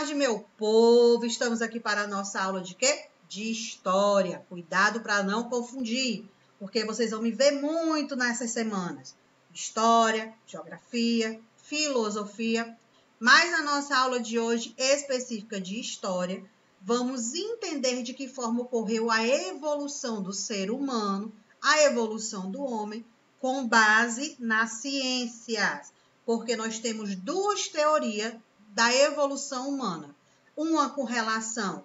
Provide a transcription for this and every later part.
tarde, meu povo. Estamos aqui para a nossa aula de quê? De história. Cuidado para não confundir, porque vocês vão me ver muito nessas semanas. História, geografia, filosofia. Mas na nossa aula de hoje, específica de história, vamos entender de que forma ocorreu a evolução do ser humano, a evolução do homem, com base nas ciências. Porque nós temos duas teorias da evolução humana. Uma com relação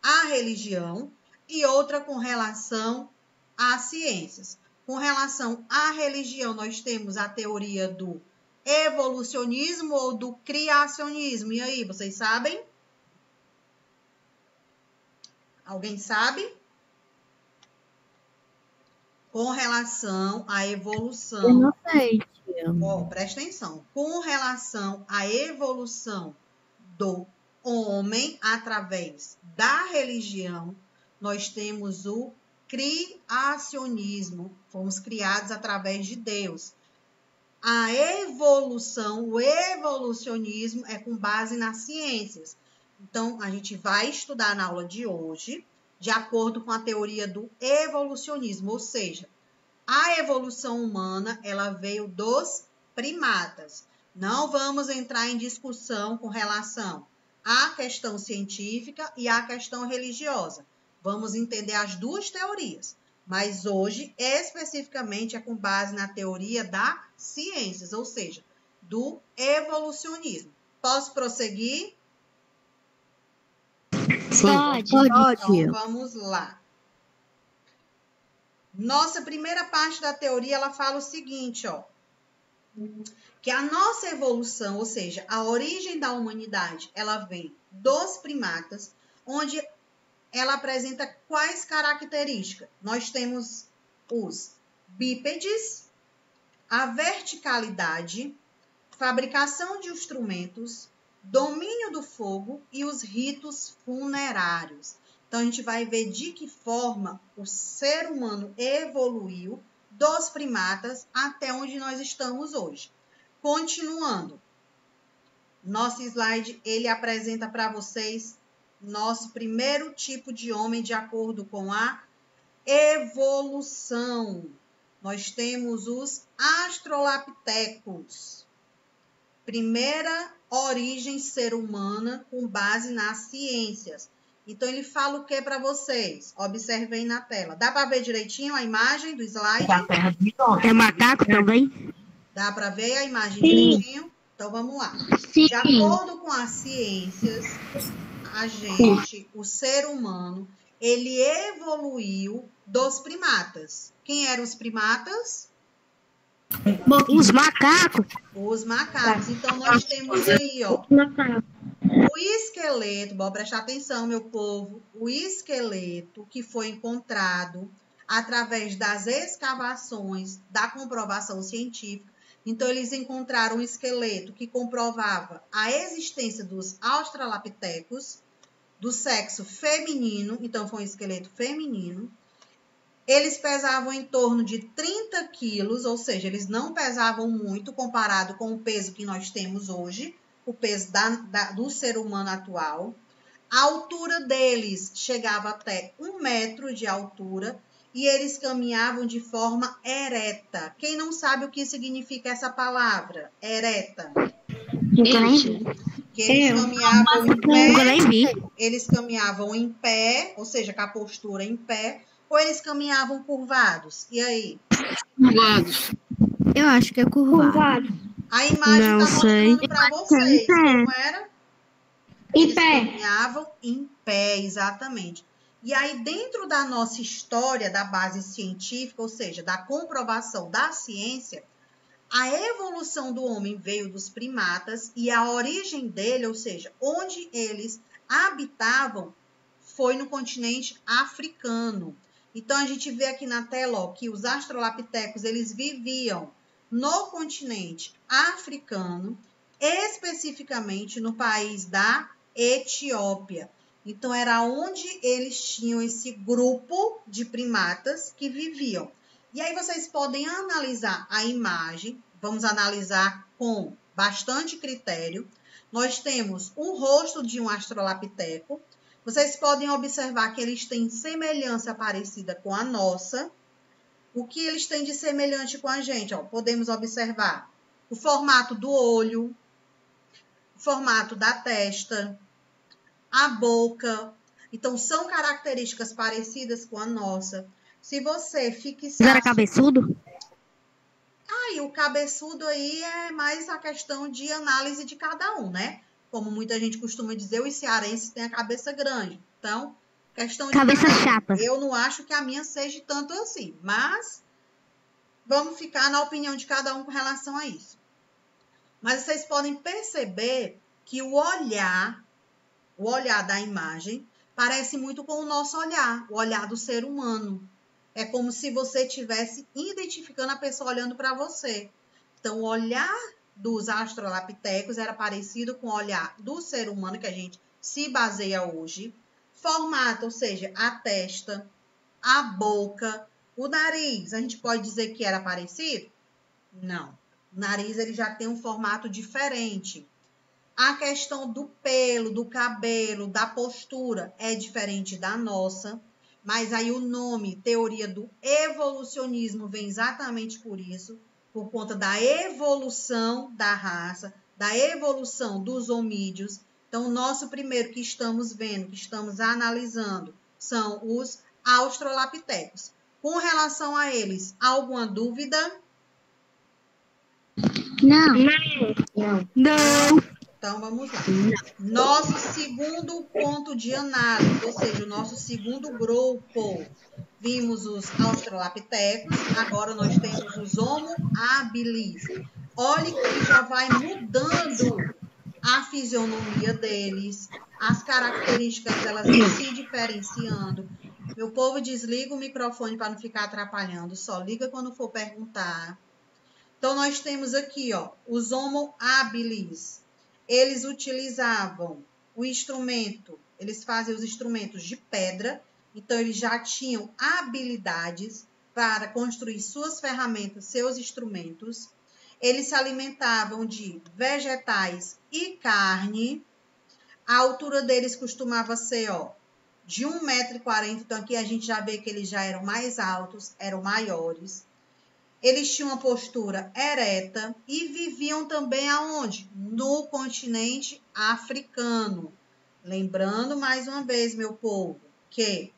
à religião e outra com relação às ciências. Com relação à religião, nós temos a teoria do evolucionismo ou do criacionismo. E aí, vocês sabem? Alguém sabe? Com relação à evolução. Eu não sei, tia. Presta atenção. Com relação à evolução do homem através da religião, nós temos o criacionismo. Fomos criados através de Deus. A evolução, o evolucionismo é com base nas ciências. Então, a gente vai estudar na aula de hoje, de acordo com a teoria do evolucionismo, ou seja, a evolução humana, ela veio dos primatas. Não vamos entrar em discussão com relação à questão científica e à questão religiosa. Vamos entender as duas teorias, mas hoje, especificamente, é com base na teoria das ciências, ou seja, do evolucionismo. Posso prosseguir? Pode, Então, vamos lá. Nossa primeira parte da teoria, ela fala o seguinte, que a nossa evolução, ou seja, a origem da humanidade, ela vem dos primatas, onde ela apresenta quais características? Nós temos os bípedes, a verticalidade, fabricação de instrumentos, domínio do fogo e os ritos funerários. Então, a gente vai ver de que forma o ser humano evoluiu dos primatas até onde nós estamos hoje. Continuando, nosso slide, ele apresenta para vocês nosso primeiro tipo de homem de acordo com a evolução. Nós temos os astrolapitecos. Primeira origem ser humana com base nas ciências. Então, ele fala o que para vocês? Observem na tela. Dá para ver direitinho a imagem do slide? É macaco também? Dá para ver a imagem direitinho? Então, vamos lá. Sim. De acordo com as ciências, o ser humano, ele evoluiu dos primatas. Quem eram os primatas? Os macacos. Os macacos. Então, nós temos aí, o esqueleto, bom, prestar atenção, meu povo, o esqueleto que foi encontrado através das escavações, da comprovação científica. Então, eles encontraram um esqueleto que comprovava a existência dos australopitecos do sexo feminino, então foi um esqueleto feminino. Eles pesavam em torno de 30 quilos, ou seja, eles não pesavam muito comparado com o peso que nós temos hoje, o peso do ser humano atual. A altura deles chegava até 1 metro de altura e eles caminhavam de forma ereta. Quem não sabe o que significa essa palavra? Ereta. Que eles caminhavam em pé, eles caminhavam em pé, ou seja, com a postura em pé, ou eles caminhavam curvados? E aí? Curvados. Eu acho que é curvado. A imagem está mostrando para vocês como era. Eles caminhavam em pé, exatamente. E aí, dentro da nossa história da base científica, ou seja, da comprovação da ciência, a evolução do homem veio dos primatas e a origem dele, ou seja, onde eles habitavam, foi no continente africano. Então, a gente vê aqui na tela que os australopitecos, eles viviam no continente africano, especificamente no país da Etiópia. Então, era onde eles tinham esse grupo de primatas que viviam. E aí, vocês podem analisar a imagem, vamos analisar com bastante critério. nós temos o rosto de um australopiteco. Vocês podem observar que eles têm semelhança parecida com a nossa. O que eles têm de semelhante com a gente? Ó, podemos observar o formato do olho, o formato da testa, a boca. Então, são características parecidas com a nossa. Se você fixar... Era cabeçudo? Aí, o cabeçudo aí é mais a questão de análise de cada um, né? Como muita gente costuma dizer, os cearenses têm a cabeça grande. Então, questão de Cabeça chata. Eu não acho que a minha seja tanto assim, mas vamos ficar na opinião de cada um com relação a isso. Mas vocês podem perceber que o olhar da imagem parece muito com o nosso olhar, o olhar do ser humano. É como se você estivesse identificando a pessoa olhando para você. Então, o olhar dos australopitecos era parecido com o olhar do ser humano que a gente se baseia hoje. Formato, ou seja, a testa, a boca, o nariz. A gente pode dizer que era parecido? Não. O nariz ele já tem um formato diferente. A questão do pelo, do cabelo, da postura é diferente da nossa. Mas aí o nome, teoria do evolucionismo, vem exatamente por isso, por conta da evolução da raça, da evolução dos homídeos. Então, o nosso primeiro que estamos vendo, que estamos analisando, são os australopitecos. Com relação a eles, alguma dúvida? Não. Então, vamos lá. Nosso segundo ponto de análise, ou seja, o nosso segundo grupo. Vimos os australopitecos, agora nós temos os Homo habilis. Olhe que já vai mudando a fisionomia deles, as características delas vão se diferenciando. Meu povo, desliga o microfone para não ficar atrapalhando, só liga quando for perguntar. Então, nós temos aqui, ó, os Homo habilis. Eles utilizavam o instrumento, eles fazem os instrumentos de pedra, então eles já tinham habilidades para construir suas ferramentas, seus instrumentos. Eles se alimentavam de vegetais e carne. A altura deles costumava ser, ó, de 1,40 m, então aqui a gente já vê que eles já eram mais altos, eram maiores. Eles tinham uma postura ereta e viviam também aonde? No continente africano. Lembrando mais uma vez, meu povo, que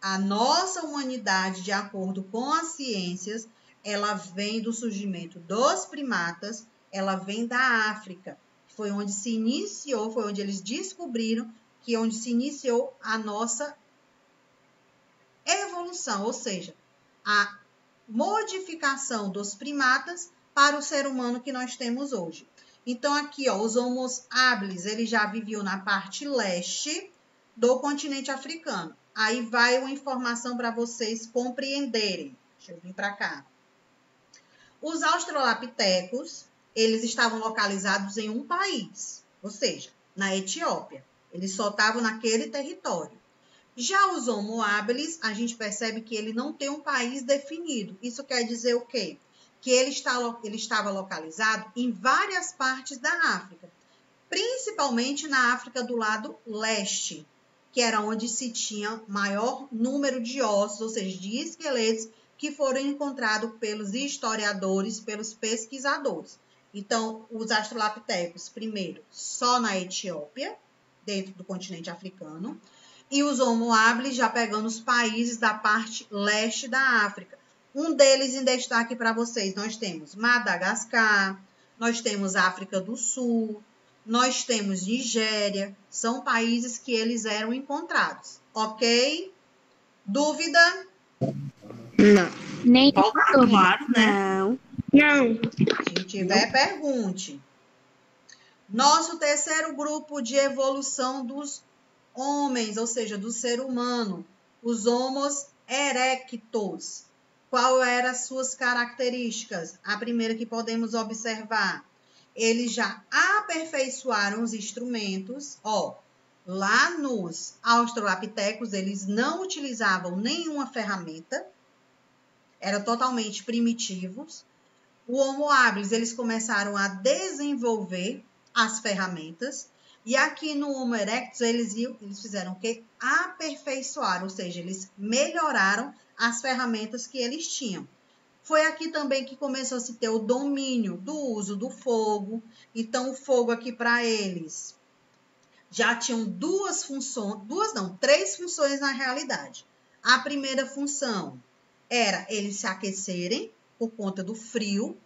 a nossa humanidade, de acordo com as ciências, ela vem do surgimento dos primatas, ela vem da África. Foi onde se iniciou, foi onde eles descobriram que onde se iniciou a nossa evolução, ou seja, a modificação dos primatas para o ser humano que nós temos hoje. Então, aqui, ó, os Homo habilis, ele já viviam na parte leste do continente africano. Aí vai uma informação para vocês compreenderem. Deixa eu vir para cá. Os australopitecos, eles estavam localizados em um país, ou seja, na Etiópia. Eles só estavam naquele território. Já os Homo habilis, a gente percebe que ele não tem um país definido. Isso quer dizer o quê? Que ele estava localizado em várias partes da África, principalmente na África do lado leste, que era onde se tinha maior número de ossos, ou seja, de esqueletos, que foram encontrados pelos historiadores, pelos pesquisadores. Então, os australopitecos, primeiro, só na Etiópia, dentro do continente africano, e os Homo habilis já pegando os países da parte leste da África. Um deles em destaque para vocês, nós temos Madagascar, nós temos África do Sul, nós temos Nigéria, são países que eles eram encontrados, ok? Dúvida? Não. Nem Claro, né? Não. Se tiver, pergunte. Nosso terceiro grupo de evolução dos homens, ou seja, do ser humano, os Homos erectus. Qual eram as suas características? A primeira que podemos observar, eles já aperfeiçoaram os instrumentos. Ó, lá nos australopitecos, eles não utilizavam nenhuma ferramenta, eram totalmente primitivos. O Homo habilis, eles começaram a desenvolver as ferramentas. E aqui no Homo erectus, eles fizeram o quê? Aperfeiçoar, ou seja, eles melhoraram as ferramentas que eles tinham. Foi aqui também que começou a se ter o domínio do uso do fogo. Então, o fogo aqui para eles já tinham três funções na realidade. A primeira função era eles se aquecerem por conta do frio,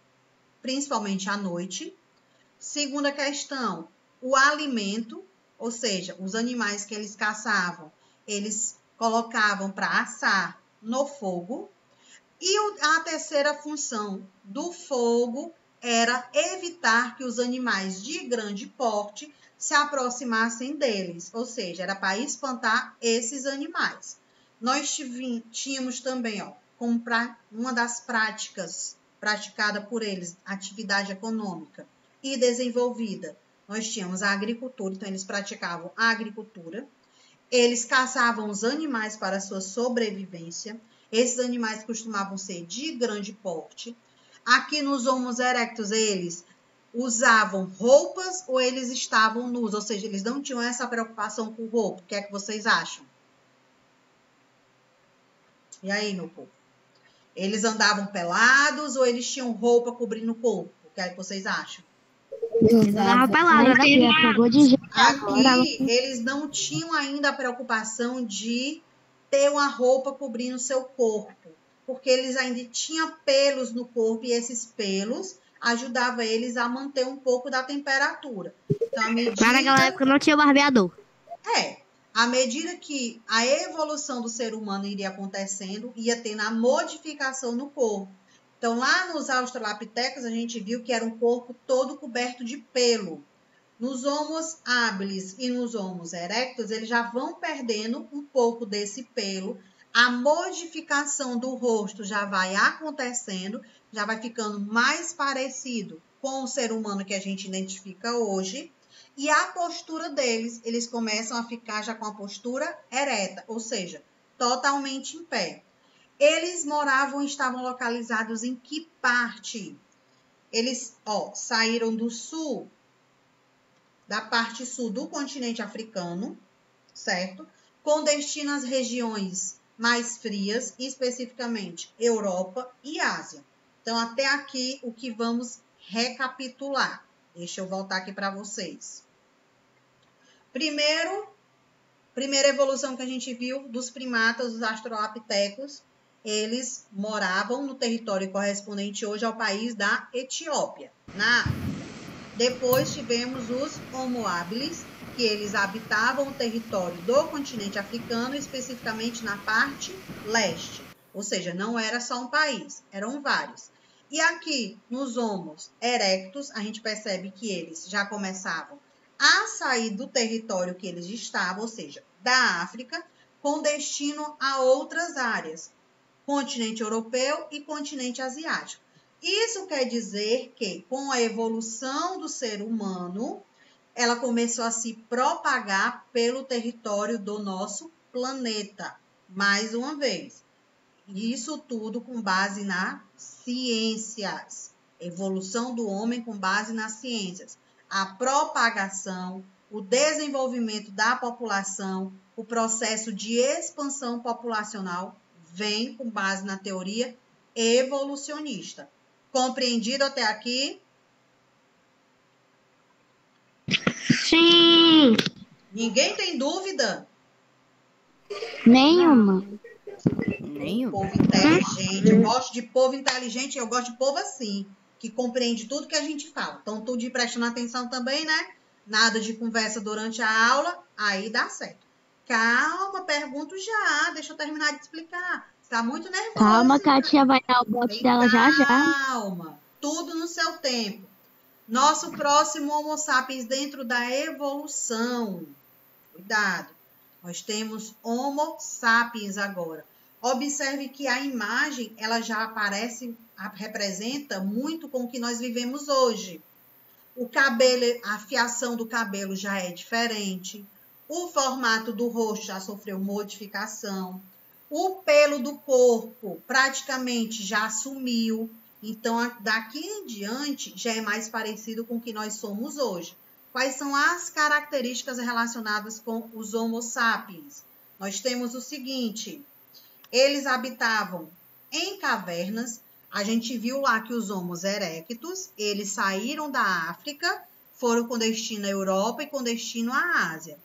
principalmente à noite. Segunda questão, o alimento, ou seja, os animais que eles caçavam, eles colocavam para assar no fogo. E a terceira função do fogo era evitar que os animais de grande porte se aproximassem deles, ou seja, era para espantar esses animais. Nós tínhamos também, como uma das práticas praticada por eles, atividade econômica e desenvolvida, nós tínhamos a agricultura, então eles praticavam a agricultura, eles caçavam os animais para sua sobrevivência, esses animais costumavam ser de grande porte. Aqui nos Homo erectus, eles usavam roupas ou eles estavam nus, ou seja, eles não tinham essa preocupação com roupa. O que é que vocês acham? E aí, meu povo? Eles andavam pelados ou eles tinham roupa cobrindo o corpo? O que é que vocês acham? Eles andavam pelados. Aqui, eles não tinham ainda a preocupação de ter uma roupa cobrindo o seu corpo, porque eles ainda tinham pelos no corpo e esses pelos ajudavam eles a manter um pouco da temperatura. Então, naquela época não tinha barbeador. À medida que a evolução do ser humano iria acontecendo, ia tendo a modificação no corpo. Então, lá nos australopithecus, a gente viu que era um corpo todo coberto de pelo. Nos Homo habilis e nos Homo erectus, eles já vão perdendo um pouco desse pelo. A modificação do rosto já vai acontecendo, já vai ficando mais parecido com o ser humano que a gente identifica hoje. E a postura deles, eles começam a ficar já com a postura ereta, ou seja, totalmente em pé. Eles estavam localizados em que parte? Eles, saíram do sul, da parte sul do continente africano, certo? Com destino às regiões mais frias, especificamente Europa e Ásia. Então, até aqui, o que vamos recapitular. Deixa eu voltar aqui para vocês. Primeira evolução que a gente viu dos primatas, dos australopithecus, eles moravam no território correspondente hoje ao país da Etiópia, na África. Depois tivemos os Homo habilis, que eles habitavam o território do continente africano, especificamente na parte leste. Ou seja, não era só um país, eram vários. E aqui, nos Homo erectus, a gente percebe que eles já começavam a sair do território que eles estavam, ou seja, da África, com destino a outras áreas, continente europeu e continente asiático. Isso quer dizer que, com a evolução do ser humano, ela começou a se propagar pelo território do nosso planeta. Mais uma vez, isso tudo com base nas ciências. Evolução do homem com base nas ciências. A propagação, o desenvolvimento da população, o processo de expansão populacional vem com base na teoria evolucionista. Compreendido até aqui? Sim. Ninguém tem dúvida? Nenhuma. Povo inteligente. Eu gosto de povo inteligente, eu gosto de povo assim, que compreende tudo que a gente fala. Então, tudo de prestando atenção também, né? Nada de conversa durante a aula, aí dá certo. Calma, pergunto já, deixa eu terminar de explicar. Tá muito nervosa. Calma, que a tia vai dar o bote dela já. Calma, tudo no seu tempo. Nosso próximo Homo sapiens dentro da evolução. Cuidado. Nós temos Homo sapiens agora. Observe que a imagem, ela já aparece, representa muito com o que nós vivemos hoje. O cabelo, a fiação do cabelo já é diferente. O formato do rosto já sofreu modificação. O pelo do corpo praticamente já sumiu. Então, daqui em diante, já é mais parecido com o que nós somos hoje. Quais são as características relacionadas com os Homo sapiens? Nós temos o seguinte: eles habitavam em cavernas. A gente viu lá que os Homo erectus, eles saíram da África, foram com destino à Europa e com destino à Ásia.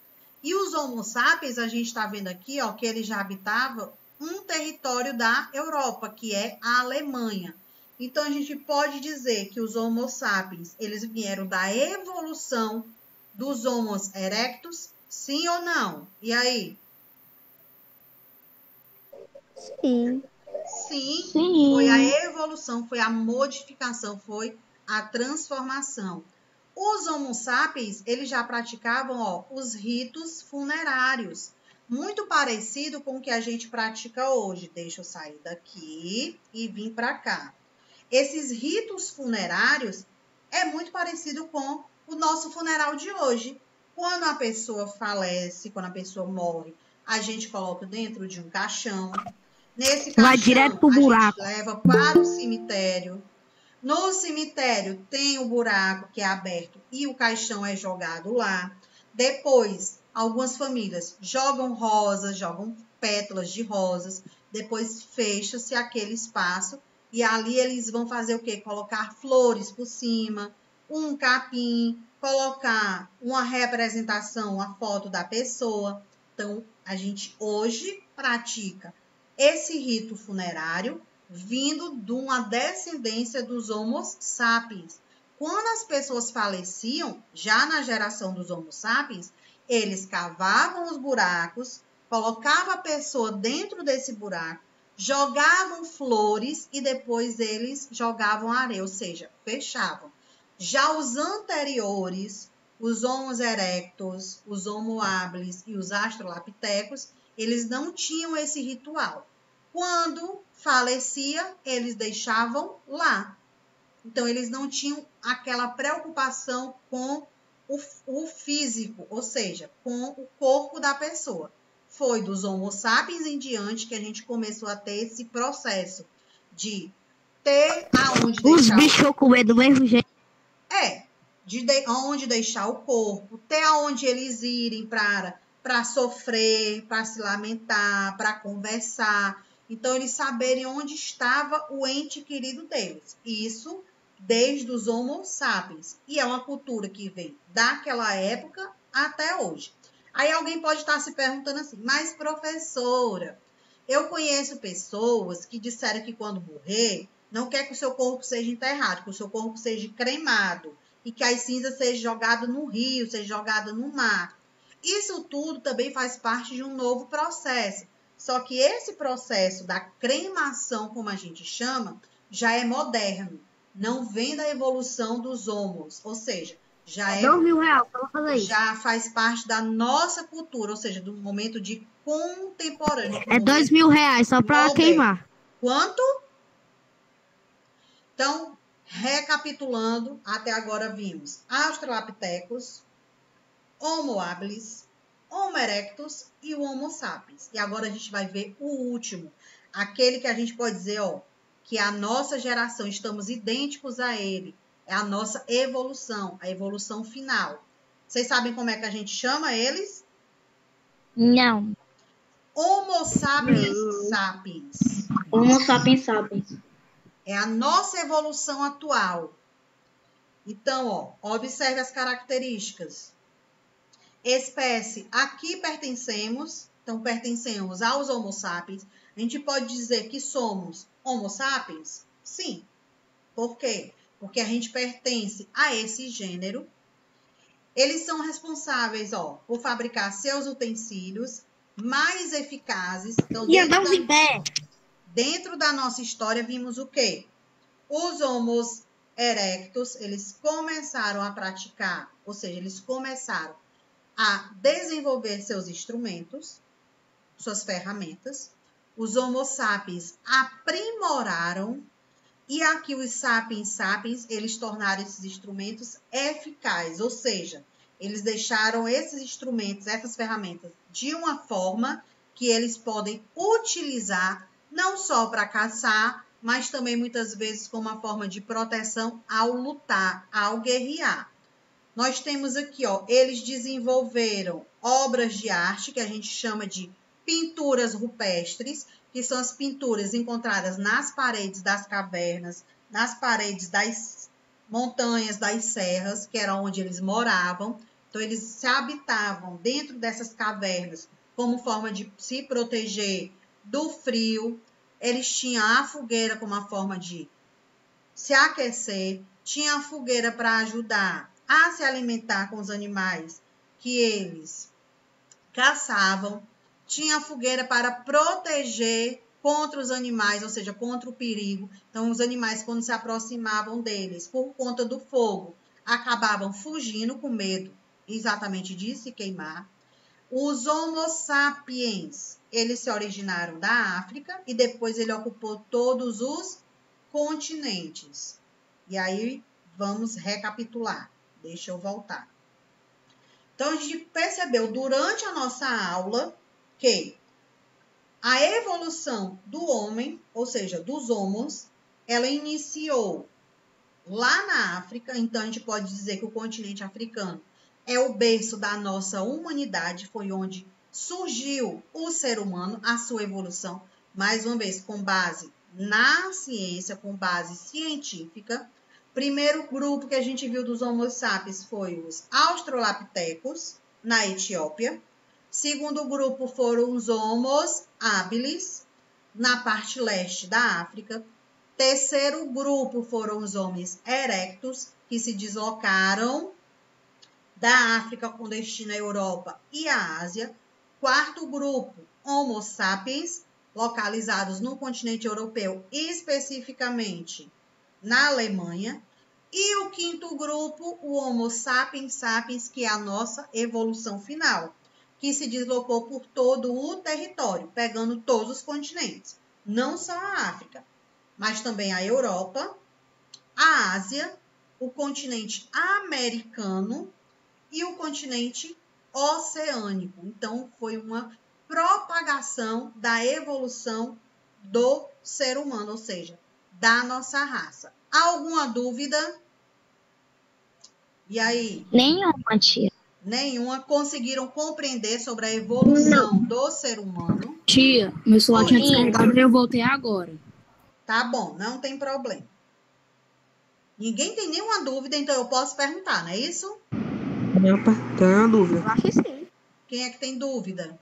E os Homo sapiens, a gente está vendo aqui, ó, que eles já habitavam um território da Europa, que é a Alemanha. Então, a gente pode dizer que os Homo sapiens, eles vieram da evolução dos Homo erectus, sim ou não? E aí? Sim. Sim, foi a evolução, foi a modificação, foi a transformação. Os Homo sapiens, eles já praticavam, ó, os ritos funerários, muito parecido com o que a gente pratica hoje. Deixa eu sair daqui e vir para cá. Esses ritos funerários é muito parecido com o nosso funeral de hoje. Quando a pessoa falece, quando a pessoa morre, a gente coloca dentro de um caixão. Nesse Vai direto caixão, pro a buraco. gente leva para o cemitério. No cemitério tem o buraco que é aberto e o caixão é jogado lá. Depois, algumas famílias jogam rosas, jogam pétalas de rosas. Depois fecha-se aquele espaço e ali eles vão fazer o quê? Colocar flores por cima, um capim, colocar uma representação, uma foto da pessoa. Então, a gente hoje pratica esse rito funerário vindo de uma descendência dos Homo sapiens. Quando as pessoas faleciam, já na geração dos Homo sapiens, eles cavavam os buracos, colocavam a pessoa dentro desse buraco, jogavam flores e depois eles jogavam areia, ou seja, fechavam. Já os anteriores, os Homo erectus, os Homo habilis e os australopithecus, eles não tinham esse ritual. Quando falecia, eles deixavam lá. Então, eles não tinham aquela preocupação com o físico, ou seja, com o corpo da pessoa. Foi dos Homo sapiens em diante que a gente começou a ter esse processo de ter aonde Os deixar bichos comer do mesmo jeito. aonde deixar o corpo, ter aonde eles irem para sofrer, para se lamentar, para conversar. Então, eles saberem onde estava o ente querido deles. Isso desde os Homo sapiens. E é uma cultura que vem daquela época até hoje. Aí alguém pode estar se perguntando assim, mas professora, eu conheço pessoas que disseram que quando morrer, não quer que o seu corpo seja enterrado, que o seu corpo seja cremado e que as cinzas sejam jogadas no rio, sejam jogadas no mar. Isso tudo também faz parte de um novo processo. Só que esse processo da cremação, como a gente chama, já é moderno. Não vem da evolução dos homos. Ou seja, já é R$2.000, só pra fazer isso. já faz parte da nossa cultura, ou seja, do momento de contemporâneo. É R$2.000 só pra moderno. queimar. Quanto? Então, recapitulando, até agora vimos Australopithecus, Homo habilis, Homo erectus e o Homo sapiens. E agora a gente vai ver o último, aquele que a gente pode dizer, ó, que a nossa geração, estamos idênticos a ele. É a nossa evolução, a evolução final. Vocês sabem como é que a gente chama eles? Não. Homo sapiens sapiens. Homo sapiens sapiens. É a nossa evolução atual. Então, ó, observe as características. Espécie, aqui pertencemos, então pertencemos aos Homo sapiens. A gente pode dizer que somos Homo sapiens? Sim. Por quê? Porque a gente pertence a esse gênero. Eles são responsáveis, ó, por fabricar seus utensílios mais eficazes. Então, E andamos em pé. dentro da nossa história, vimos o quê? Os Homo erectus, eles começaram a praticar, ou seja, eles começaram a desenvolver seus instrumentos, suas ferramentas. Os Homo sapiens aprimoraram e aqui os sapiens sapiens, eles tornaram esses instrumentos eficazes, ou seja, eles deixaram esses instrumentos, essas ferramentas, de uma forma que eles podem utilizar não só para caçar, mas também muitas vezes como uma forma de proteção ao lutar, ao guerrear. Nós temos aqui, ó, eles desenvolveram obras de arte, que a gente chama de pinturas rupestres, que são as pinturas encontradas nas paredes das cavernas, nas paredes das montanhas, das serras, que era onde eles moravam. Então, eles se habitavam dentro dessas cavernas como forma de se proteger do frio. Eles tinham a fogueira como uma forma de se aquecer, tinha a fogueira para ajudar a se alimentar com os animais que eles caçavam, tinha a fogueira para proteger contra os animais, ou seja, contra o perigo. Então, os animais, quando se aproximavam deles por conta do fogo, acabavam fugindo com medo exatamente de se queimar. Os Homo sapiens, eles se originaram da África e depois ele ocupou todos os continentes. E aí, vamos recapitular. Deixa eu voltar. Então, a gente percebeu durante a nossa aula que a evolução do homem, ou seja, dos homos, ela iniciou lá na África. Então, a gente pode dizer que o continente africano é o berço da nossa humanidade, foi onde surgiu o ser humano, a sua evolução, mais uma vez, com base na ciência, com base científica. Primeiro grupo que a gente viu dos Homo sapiens foi os Australopithecus, na Etiópia. Segundo grupo foram os Homos habilis, na parte leste da África. Terceiro grupo foram os homens erectus, que se deslocaram da África com destino à Europa e à Ásia. Quarto grupo, Homo sapiens, localizados no continente europeu, especificamente na Alemanha. E o quinto grupo, o Homo sapiens sapiens, que é a nossa evolução final, que se deslocou por todo o território, pegando todos os continentes, não só a África, mas também a Europa, a Ásia, o continente americano e o continente oceânico. Então, foi uma propagação da evolução do ser humano, ou seja, da nossa raça. Alguma dúvida? E aí? Nenhuma, tia. Nenhuma. Conseguiram compreender sobre a evolução do ser humano? Tia, meu celular tinha Sim. descarregado e eu voltei agora. Tá bom, não tem problema. Ninguém tem nenhuma dúvida, então eu posso perguntar, não é isso? Opa, tem uma dúvida. Eu acho que sim. Quem é que tem dúvida?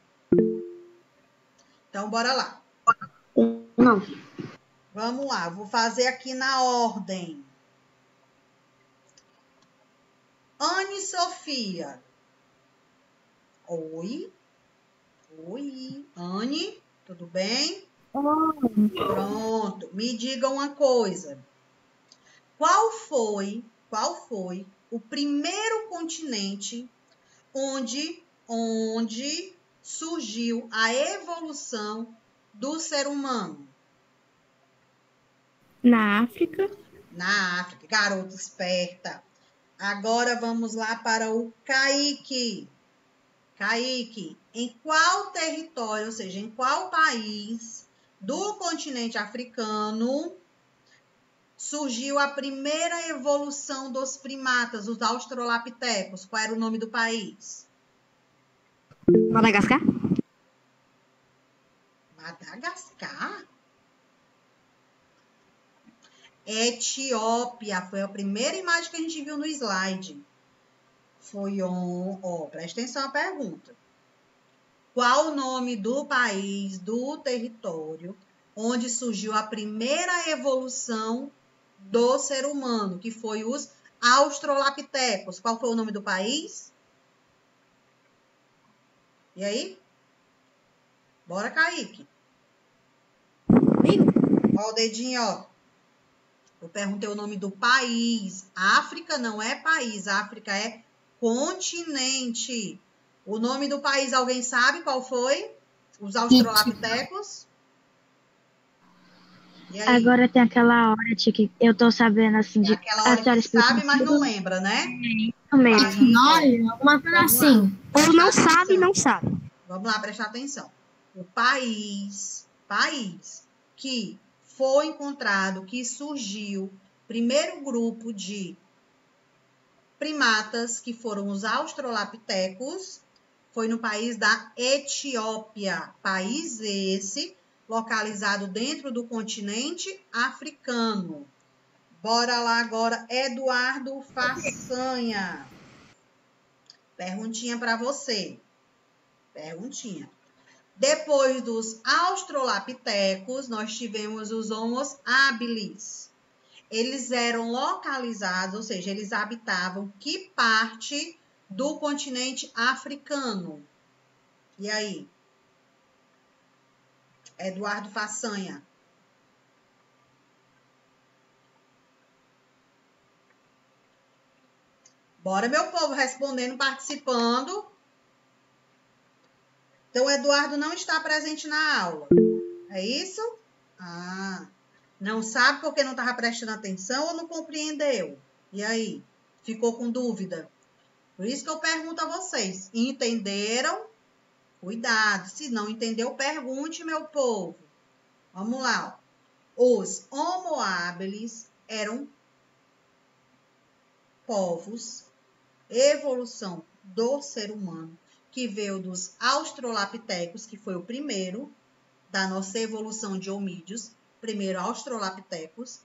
Então, bora lá. Não. Vamos lá, vou fazer aqui na ordem. Anne Sofia. Oi. Oi. Anne, tudo bem? Pronto. Me diga uma coisa. Qual foi o primeiro continente onde surgiu a evolução do ser humano? Na África. Na África, garota esperta. Agora vamos lá para o Kaique. Kaique, em qual território, ou seja, em qual país do continente africano surgiu a primeira evolução dos primatas, os australopitecos? Qual era o nome do país? Madagascar? Madagascar? Etiópia, foi a primeira imagem que a gente viu no slide. Foi presta atenção à pergunta. Qual o nome do país, do território, onde surgiu a primeira evolução do ser humano, que foi os australopitecos? Qual foi o nome do país? E aí? Bora, Kaique. Ó o dedinho, ó. Eu perguntei o nome do país. África não é país, África é continente. O nome do país, alguém sabe qual foi? Os australopitecos? E aí? Agora tem aquela hora, tia, que eu tô sabendo assim de. Aquela hora que sabe, mas não lembra, né? Isso mesmo. Olha, uma coisa assim. Ou não sabe, não sabe. Vamos lá, prestar atenção. O país que foi encontrado, que surgiu, primeiro grupo de primatas, que foram os australopitecos, foi no país da Etiópia. País esse localizado dentro do continente africano. Bora lá agora, Eduardo Façanha. Perguntinha para você. Perguntinha. Depois dos australopitecos, nós tivemos os Homo habilis. Eles eram localizados, ou seja, eles habitavam que parte do continente africano? E aí? Eduardo Façanha. Bora, meu povo, respondendo, participando. Então, o Eduardo não está presente na aula. É isso? Ah, não sabe porque não estava prestando atenção ou não compreendeu? E aí? Ficou com dúvida? Por isso que eu pergunto a vocês. Entenderam? Cuidado. Se não entendeu, pergunte, meu povo. Vamos lá. Os Homo habilis eram povos, evolução do ser humano, que veio dos australopitecos, que foi o primeiro da nossa evolução de homídeos, primeiro australopitecos,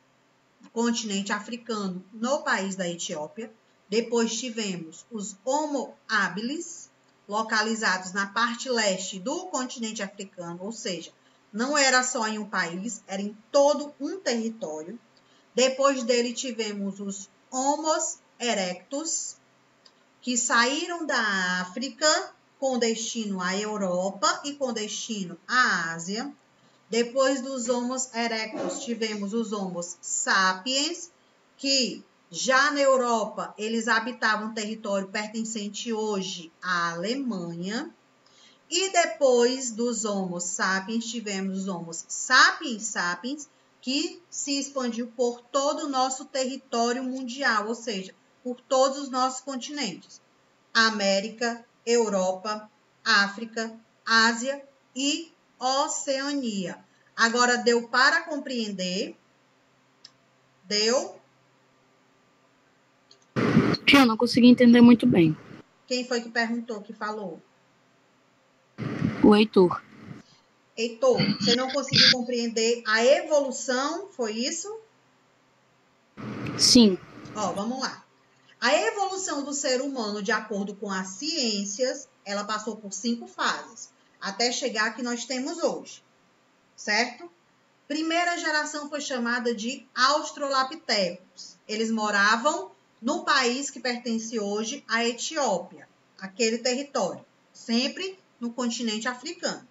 continente africano, no país da Etiópia. Depois tivemos os Homo habilis, localizados na parte leste do continente africano, ou seja, não era só em um país, era em todo um território. Depois dele tivemos os Homo erectus, que saíram da África com destino à Europa e com destino à Ásia. Depois dos Homo erectus, tivemos os Homo sapiens, que já na Europa eles habitavam território pertencente hoje à Alemanha. E depois dos Homo sapiens, tivemos os Homo sapiens sapiens, que se expandiu por todo o nosso território mundial, ou seja, por todos os nossos continentes. América, Europa, África, Ásia e Oceania. Agora, deu para compreender? Deu? Eu não consegui entender muito bem. Quem foi que perguntou, que falou? O Heitor. Heitor, você não conseguiu compreender a evolução, foi isso? Sim. Ó, vamos lá. A evolução do ser humano, de acordo com as ciências, ela passou por 5 fases, até chegar a que nós temos hoje, certo? Primeira geração foi chamada de australopitecos. Eles moravam no país que pertence hoje à Etiópia, aquele território, sempre no continente africano.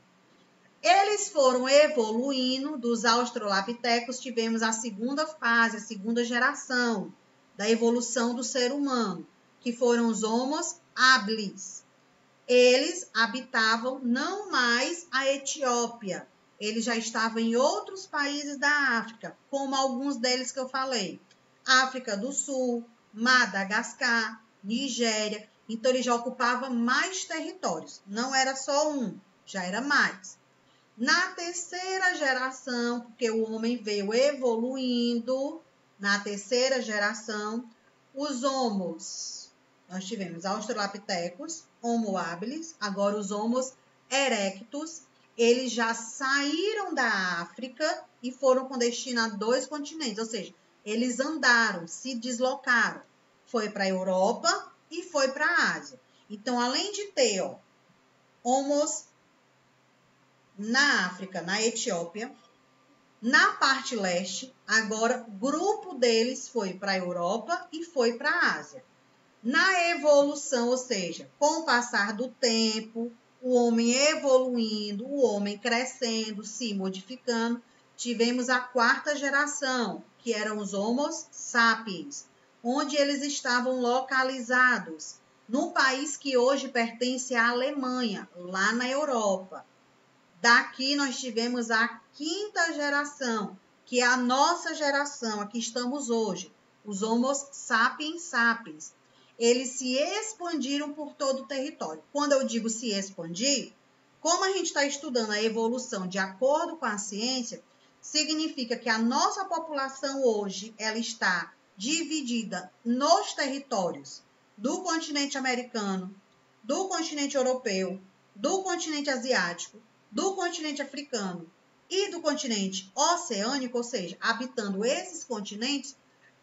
Eles foram evoluindo dos australopitecos, tivemos a segunda fase, a segunda geração da evolução do ser humano, que foram os Homo habilis. Eles habitavam não mais a Etiópia, eles já estavam em outros países da África, como alguns deles que eu falei. África do Sul, Madagascar, Nigéria. Então, ele já ocupava mais territórios. Não era só um, já era mais. Na terceira geração, porque o homem veio evoluindo, na terceira geração, os homos, nós tivemos australopitecos, Homo habilis, agora os Homo erectus, eles já saíram da África e foram com destino a 2 continentes, ou seja, eles andaram, se deslocaram, foi para a Europa e foi para a Ásia. Então, além de ter, Homos na África, na Etiópia, na parte leste, agora grupo deles foi para a Europa e foi para a Ásia. Na evolução, ou seja, com o passar do tempo, o homem evoluindo, o homem crescendo, se modificando, tivemos a quarta geração, que eram os Homo sapiens, onde eles estavam localizados no país que hoje pertence à Alemanha, lá na Europa. Daqui nós tivemos a quinta geração, que é a nossa geração, aqui estamos hoje, os Homo sapiens sapiens. Eles se expandiram por todo o território. Quando eu digo se expandir, como a gente está estudando a evolução de acordo com a ciência, significa que a nossa população hoje ela está dividida nos territórios do continente americano, do continente europeu, do continente asiático, do continente africano e do continente oceânico, ou seja, habitando esses continentes,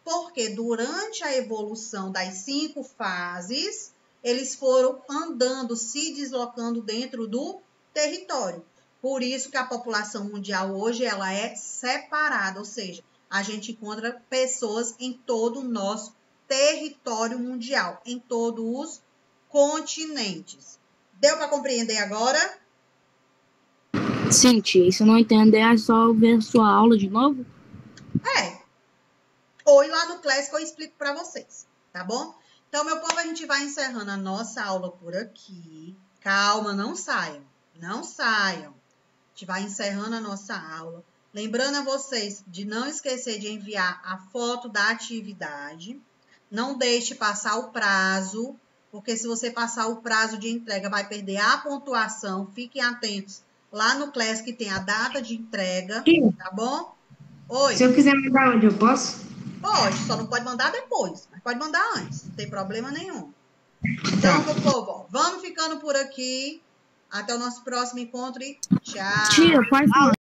porque durante a evolução das 5 fases, eles foram andando, se deslocando dentro do território. Por isso que a população mundial hoje ela é separada, ou seja, a gente encontra pessoas em todo o nosso território mundial, em todos os continentes. Deu para compreender agora? Sim, tia. E se não entender, é só ver sua aula de novo? Ou ir lá no Classic eu explico para vocês, tá bom? Então, meu povo, a gente vai encerrando a nossa aula por aqui. Calma, não saiam. Não saiam. A gente vai encerrando a nossa aula. Lembrando a vocês de não esquecer de enviar a foto da atividade. Não deixe passar o prazo, porque se você passar o prazo de entrega, vai perder a pontuação. Fiquem atentos. Lá no Classic tem a data de entrega, tá bom? Oi. Se eu quiser mandar onde, eu posso? Pode, só não pode mandar depois, mas pode mandar antes, não tem problema nenhum. Então, meu povo, ó, vamos ficando por aqui. Até o nosso próximo encontro e tchau. Tia, faz uma